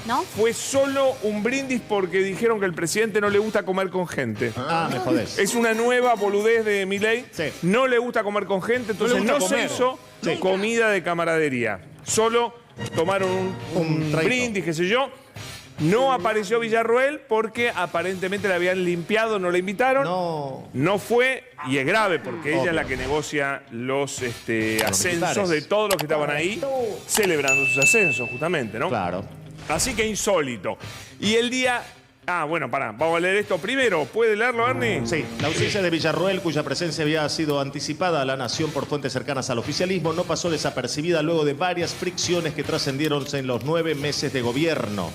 ¿No? Fue solo un brindis porque dijeron que al presidente no le gusta comer con gente. Ah, me jodés. Es una nueva boludez de Milei. Sí. No le gusta comer con gente, entonces No le no, gusta se comer. hizo Sí. comida de camaradería. Solo tomaron un traguito. brindis, qué sé yo. No apareció Villarroel porque aparentemente la habían limpiado, no la invitaron. No. No fue, y es grave porque ella Obvio. es la que negocia los ascensos militares. de todos los que estaban ahí celebrando sus ascensos, justamente, ¿no? Claro. Así que insólito. Y el día... Ah, bueno, pará, vamos a leer esto primero. ¿Puede leerlo, Ernie? Sí, la ausencia de Villarroel, cuya presencia había sido anticipada a la nación por fuentes cercanas al oficialismo, no pasó desapercibida luego de varias fricciones que trascendieron en los 9 meses de gobierno.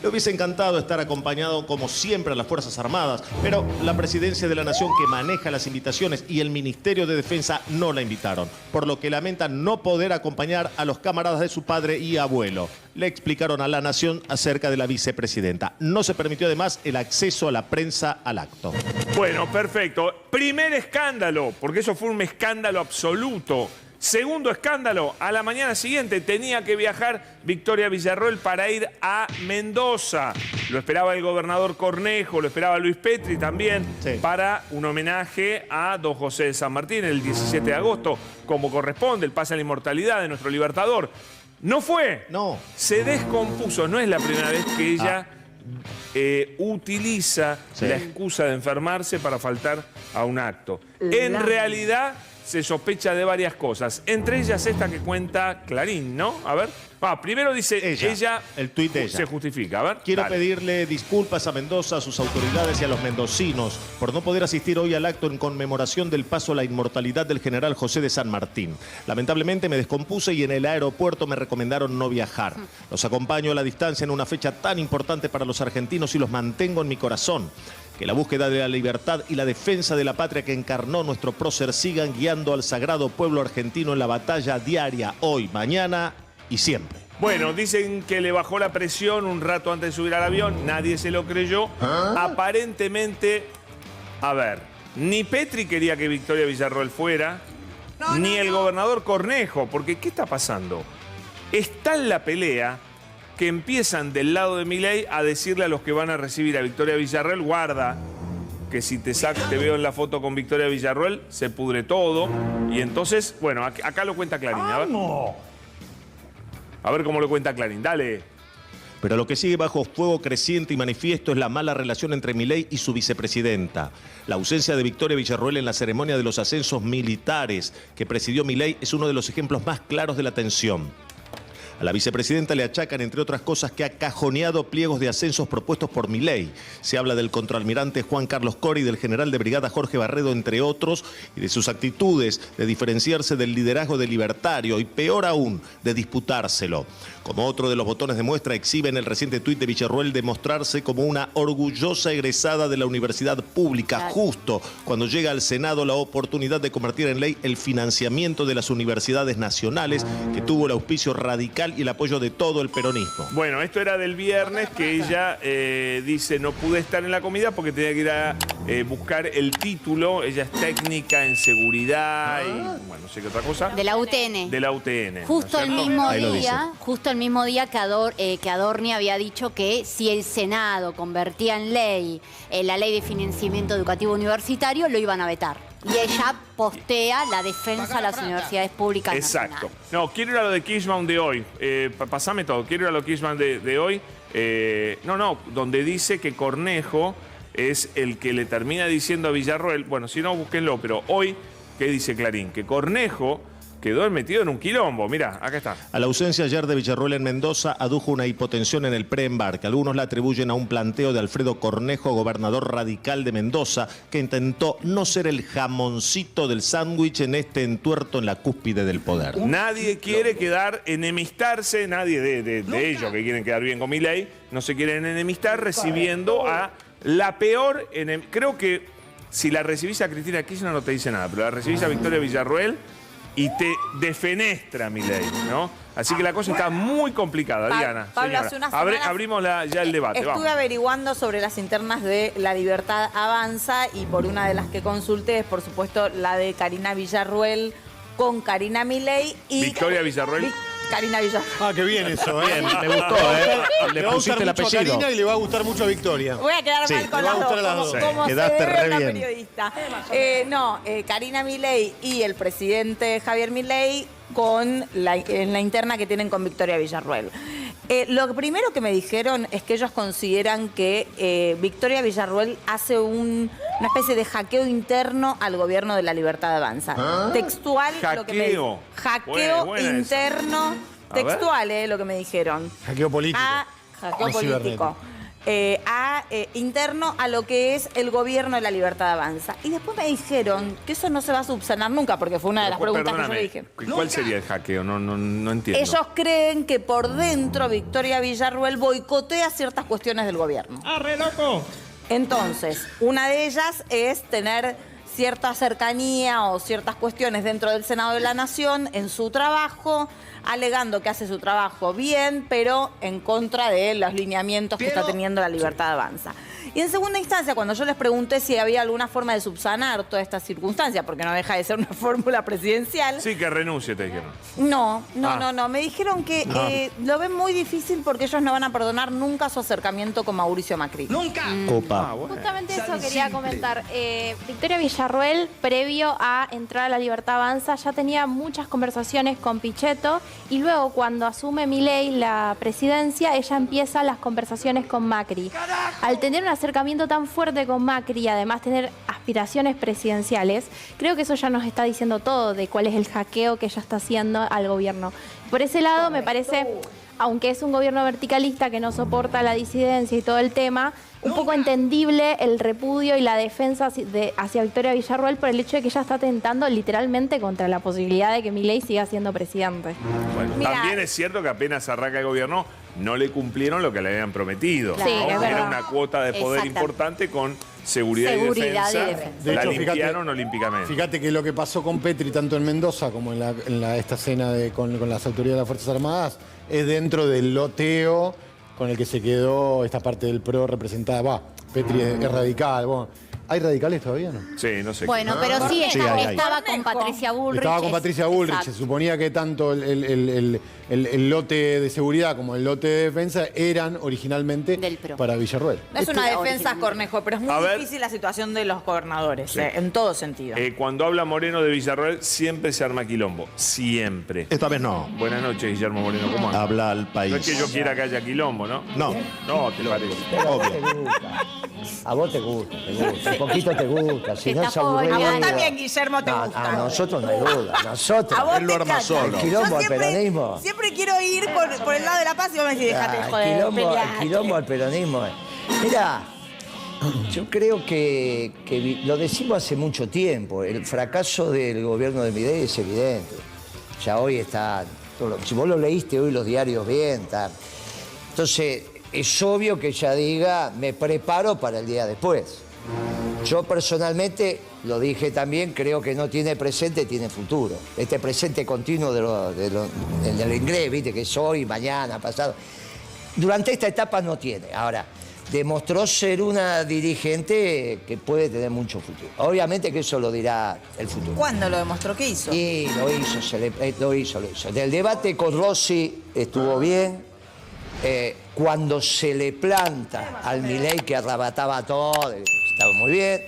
Le hubiese encantado estar acompañado, como siempre, a las Fuerzas Armadas, pero la Presidencia de la Nación, que maneja las invitaciones, y el Ministerio de Defensa no la invitaron, por lo que lamenta no poder acompañar a los camaradas de su padre y abuelo. Le explicaron a la Nación acerca de la vicepresidenta. No se permitió además el acceso a la prensa al acto. Bueno, perfecto. Primer escándalo, porque eso fue un escándalo absoluto. Segundo escándalo, a la mañana siguiente tenía que viajar Victoria Villarroel para ir a Mendoza. Lo esperaba el gobernador Cornejo, lo esperaba Luis Petri también, Sí. para un homenaje a don José de San Martín el 17 de agosto, como corresponde, el pase a la inmortalidad de nuestro libertador. No fue. No. Se descompuso. No es la primera vez que ella utiliza Sí. la excusa de enfermarse para faltar a un acto. En realidad se sospecha de varias cosas, entre ellas esta que cuenta Clarín, ¿no? A ver. Primero dice ella, el tuit de ella. se justifica. A ver. Quiero dale. pedirle disculpas a Mendoza, a sus autoridades y a los mendocinos por no poder asistir hoy al acto en conmemoración del paso a la inmortalidad del general José de San Martín. Lamentablemente me descompuse y en el aeropuerto me recomendaron no viajar. Los acompaño a la distancia en una fecha tan importante para los argentinos y los mantengo en mi corazón. Que la búsqueda de la libertad y la defensa de la patria que encarnó nuestro prócer sigan guiando al sagrado pueblo argentino en la batalla diaria, hoy, mañana y siempre. Bueno, dicen que le bajó la presión un rato antes de subir al avión, nadie se lo creyó. Aparentemente, a ver, ni Petri quería que Victoria Villarroel fuera, ni el gobernador Cornejo, porque ¿qué está pasando? Está en la pelea que empiezan del lado de Milei a decirle a los que van a recibir a Victoria Villarroel, guarda, que si te veo en la foto con Victoria Villarroel, se pudre todo. Y entonces, bueno, acá lo cuenta Clarín. A ver cómo lo cuenta Clarín. Dale. Pero lo que sigue bajo fuego creciente y manifiesto es la mala relación entre Milei y su vicepresidenta. La ausencia de Victoria Villarroel en la ceremonia de los ascensos militares que presidió Milei es uno de los ejemplos más claros de la tensión. A la vicepresidenta le achacan, entre otras cosas, que ha cajoneado pliegos de ascensos propuestos por Milei. Se habla del contraalmirante Juan Carlos Cori, del general de brigada Jorge Barredo, entre otros, y de sus actitudes de diferenciarse del liderazgo del libertario y, peor aún, de disputárselo. Como otro de los botones de muestra, exhiben el reciente tuit de Villarroel de mostrarse como una orgullosa egresada de la universidad pública, justo cuando llega al Senado la oportunidad de convertir en ley el financiamiento de las universidades nacionales, que tuvo el auspicio radical y el apoyo de todo el peronismo. Bueno, esto era del viernes, que ella dice no pude estar en la comida porque tenía que ir a buscar el título. Ella es técnica en seguridad y, bueno, no sé qué otra cosa. De la UTN. De la UTN. Justo ¿no es el cierto? mismo Ahí lo día, que Adorni había dicho que si el Senado convertía en ley la ley de financiamiento educativo universitario, lo iban a vetar. Y ella postea la defensa a las universidades públicas Exacto. nacionales. No, quiero ir a lo de Kirchmann de hoy. Pasame todo. Quiero ir a lo de Kirchmann de hoy. Donde dice que Cornejo es el que le termina diciendo a Villarroel, bueno, si no, búsquenlo, pero hoy, ¿qué dice Clarín? Que Cornejo quedó metido en un quilombo. Mirá, acá está. A la ausencia ayer de Villarroel en Mendoza adujo una hipotensión en el preembarque. Algunos la atribuyen a un planteo de Alfredo Cornejo, gobernador radical de Mendoza, que intentó no ser el jamoncito del sándwich en este entuerto en la cúspide del poder. Nadie quiere enemistarse, nadie de ellos que quieren quedar bien con Milei, no se quieren enemistar recibiendo a la peor... Creo que si la recibís a Cristina Kirchner no te dice nada, pero la recibís a Victoria Villarroel y te defenestra Milei, ¿no? Así que la cosa está muy complicada, Diana. Pablo, señora. hace unas semanas Abrimos ya el debate. Estuve Vamos. averiguando sobre las internas de La Libertad Avanza y por una de las que consulté es, por supuesto, la de Karina Villarroel con Karina Milei y... Victoria Villarroel. Karina Villarroel. Ah, qué bien eso, ¿eh? Bien, me gustó, ¿eh? Le Le va a gustar pusiste el mucho a apellido. Karina y le va a gustar mucho a Victoria. Voy a quedar Sí, mal con le va a las gustar dos, a las como, dos. como se Quedaste debe re una bien. periodista. Karina Milei y el presidente Javier Milei en la interna que tienen con Victoria Villarroel. Lo primero que me dijeron es que ellos consideran que Victoria Villarroel hace una especie de hackeo interno al gobierno de la Libertad Avanza. Textual, lo que me Hackeo. hackeo Buena esa. interno, A ver. textual, lo que me dijeron. Hackeo político. Hackeo Y político. cibernético. Interno a lo que es el gobierno de la Libertad Avanza. Y después me dijeron que eso no se va a subsanar nunca, porque fue una de las preguntas que yo le dije. ¿Cuál sería el hackeo? No entiendo. Ellos creen que por dentro Victoria Villarroel boicotea ciertas cuestiones del gobierno. ¡Ah, re loco! Entonces, una de ellas es tener cierta cercanía o ciertas cuestiones dentro del Senado de la Nación en su trabajo, alegando que hace su trabajo bien, pero en contra de los lineamientos que está teniendo la Libertad Avanza. Y en segunda instancia, cuando yo les pregunté si había alguna forma de subsanar toda esta circunstancia, porque no deja de ser una fórmula presidencial, Sí, que renuncie, te dijeron. no. Me dijeron que lo ven muy difícil porque ellos no van a perdonar nunca su acercamiento con Mauricio Macri. ¡Nunca! Opa. Justamente eso quería comentar. Victoria Villarroel, previo a entrar a la Libertad Avanza, ya tenía muchas conversaciones con Pichetto y luego cuando asume Milei la presidencia, ella empieza las conversaciones con Macri. Al tener un acercamiento tan fuerte con Macri y además tener aspiraciones presidenciales, creo que eso ya nos está diciendo todo de cuál es el hackeo que ella está haciendo al gobierno. Por ese lado, me parece, aunque es un gobierno verticalista que no soporta la disidencia y todo el tema, un poco entendible el repudio y la defensa hacia Victoria Villarroel por el hecho de que ella está tentando literalmente contra la posibilidad de que Milei siga siendo presidente. Bueno, Mira, también es cierto que apenas arranca el gobierno, no le cumplieron lo que le habían prometido. Sí, ¿no? es Era verdad. una cuota de poder Exacto. importante con seguridad, Seguridad y y defensa. defensa. De La hecho, fíjate- limpiaron olímpicamente. Fíjate que lo que pasó con Petri, tanto en Mendoza como en esta escena con las autoridades de las Fuerzas Armadas, es dentro del loteo con el que se quedó esta parte del PRO representada. Petri es radical. Bueno, ¿hay radicales todavía no? Sí, no sé. Bueno, pero sí, Sí, hay. estaba con Patricia Bullrich. Estaba con Patricia Bullrich. Exacto. Se suponía que tanto el lote de seguridad como el lote de defensa eran originalmente Del PRO. para Villarroel. No es una Esto- defensa, Cornejo, pero es muy A ver. difícil la situación de los gobernadores, en todo sentido. Cuando habla Moreno de Villarroel, siempre se arma quilombo. Siempre. Esta vez no. Buenas noches, Guillermo Moreno. ¿Cómo andas? Habla al No país. es que yo quiera que haya quilombo, ¿no? No. No, te parece. Obvio. A vos te gusta, un poquito te gusta, si Te no es tapó, aburrido. A vos Mariano. también, Guillermo, te No, gusta. a nosotros no hay duda, nosotros. A vos Él lo te arma encanta. solo. El quilombo Yo al peronismo. Siempre quiero ir por el lado de la paz y vos me decís, dejate de Ah, joder, el peleate. quilombo al peronismo. Mira, yo creo que lo decimos hace mucho tiempo, el fracaso del gobierno de Milei es evidente. Ya hoy está, si vos lo leíste hoy los diarios bien, está. Entonces, es obvio que ella diga, me preparo para el día después. Yo personalmente, lo dije también, creo que no tiene presente, tiene futuro. Este presente continuo del inglés, viste, que es hoy, mañana, pasado. Durante esta etapa no tiene. Ahora, demostró ser una dirigente que puede tener mucho futuro. Obviamente que eso lo dirá el futuro. ¿Cuándo lo demostró? ¿Qué hizo? Y lo hizo. Del debate con Rossi estuvo bien. Cuando se le planta al Milei que arrebataba todo, estaba muy bien.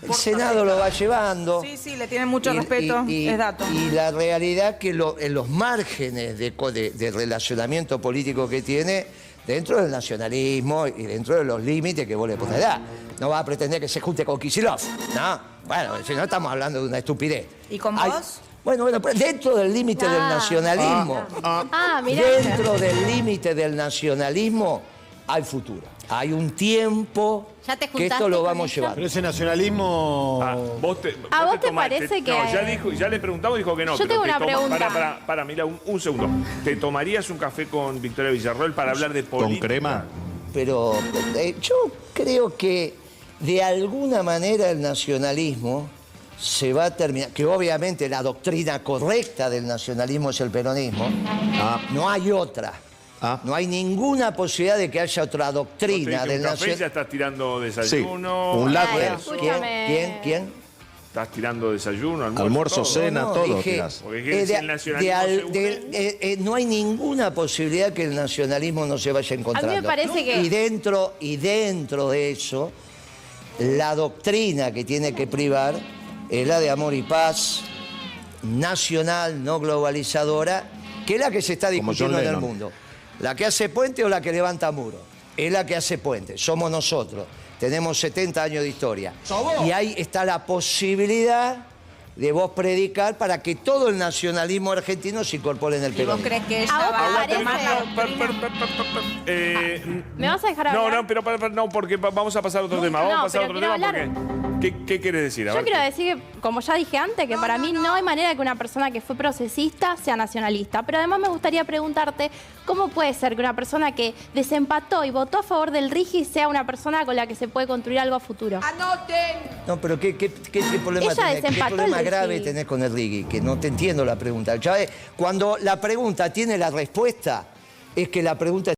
El Senado lo va llevando. Sí, le tienen mucho respeto, es dato. Y la realidad que en los márgenes de relacionamiento político que tiene, dentro del nacionalismo y dentro de los límites que vos le podés dar. No va a pretender que se junte con Kicillof, ¿no? Bueno, si no estamos hablando de una estupidez. ¿Y con Hay- vos? Bueno, pero dentro del límite del nacionalismo. Mirá. Dentro del límite del nacionalismo hay futuro. Hay un tiempo ¿Ya te que juntaste esto lo con vamos ella? llevando. Pero ese nacionalismo... ¿Vos te parece que- No, ya le preguntamos y dijo que no. Yo pero tengo una pregunta. Para, mira, un segundo. ¿Te tomarías un café con Victoria Villarroel para hablar de política? ¿Con crema? Pero yo creo que de alguna manera el nacionalismo se va a terminar, que obviamente la doctrina correcta del nacionalismo es el peronismo, no hay otra. No hay ninguna posibilidad de que haya otra ¿Vos te doctrina diste del un café, ya nacionalismo. estás tirando Sí, desayuno. un latte. Escúchame. ¿Quién? estás tirando desayuno, Almuerzo, todo. cena, todo dije, tirás. Porque si el nacionalismo se une- no hay ninguna posibilidad que el nacionalismo no se vaya encontrando. A mí me parece que- Y dentro de eso, la doctrina que tiene que privar es la de amor y paz, nacional, no globalizadora, que es la que se está Como discutiendo John en el Lennon. mundo. La que hace puente o la que levanta muro. Es la que hace puente. Somos nosotros. Tenemos 70 años de historia. Y ahí está la posibilidad de vos predicar para que todo el nacionalismo argentino se incorpore en el ¿Y vos peronismo. crees que ¿A vos ella te va a parece? tomar la ¿Me vas a dejar hablar? No, pero no, porque vamos a pasar a otro tema. Vamos no, a pasar a pero otro quiero tema porque... ¿Qué quieres decir? A Yo ver, quiero decir que, como ya dije antes, que para mí no hay manera que una persona que fue procesista sea nacionalista. Pero además me gustaría preguntarte, ¿cómo puede ser que una persona que desempató y votó a favor del RIGI sea una persona con la que se puede construir algo a futuro? No, pero ¿qué problema Ella tenés? ¿Qué desempató problema el grave Rigi. tenés con el Rigi? Que no te entiendo la pregunta. Chávez, cuando la pregunta tiene la respuesta, es que la pregunta